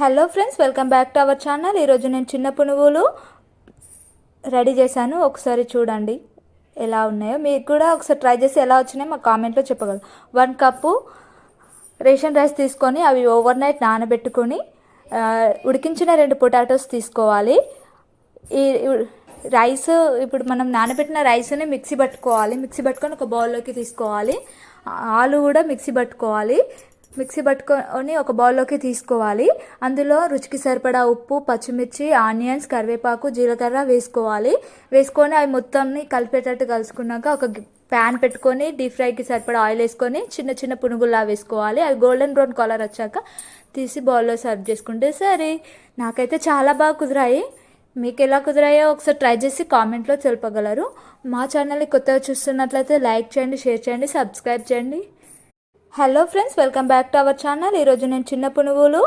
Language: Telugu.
Hello friends, welcome back to our channel. ఈరోజు నేను చిన్న పునుగులు రెడీ చేశాను. ఒకసారి చూడండి ఎలా ఉన్నాయో. మీరు కూడా ఒకసారి ట్రై చేసి ఎలా వచ్చినాయో మా కామెంట్లో చెప్పగలరు. 1 కప్పు రేషన్ రైస్ తీసుకొని అవి ఓవర్ నైట్ నానబెట్టుకొని ఉడికించిన 2 పొటాటోస్ తీసుకోవాలి. ఈ రైస్ ఇప్పుడు మనం నానబెట్టిన రైస్ని మిక్సీ పట్టుకొని ఒక బౌల్లోకి తీసుకోవాలి. ఆలు కూడా మిక్సీ పట్టుకొని ఒక బౌల్లోకి తీసుకోవాలి. అందులో రుచికి సరిపడా ఉప్పు, పచ్చిమిర్చి, ఆనియన్స్, కరివేపాకు, జీలకర్ర వేసుకొని అవి మొత్తాన్ని కలిపేటట్టు కలుసుకున్నాక ఒక ప్యాన్ పెట్టుకొని డీప్ ఫ్రైకి సరిపడా ఆయిల్ వేసుకొని చిన్న చిన్న పునుగుల్లా వేసుకోవాలి. అవి గోల్డెన్ బ్రౌన్ కలర్ వచ్చాక తీసి బౌల్లో సర్వ్ చేసుకుంటే సరే. నాకైతే చాలా బాగా కుదిరాయి. మీకు ఎలా కుదిరాయో ఒకసారి ట్రై చేసి కామెంట్లో తెలుపగలరు. మా ఛానల్ని కొత్తగా చూస్తున్నట్లయితే లైక్ చేయండి, షేర్ చేయండి, సబ్స్క్రైబ్ చేయండి. Hello friends, welcome back to our channel. ఈరోజు నేను చిన్న పునుగులు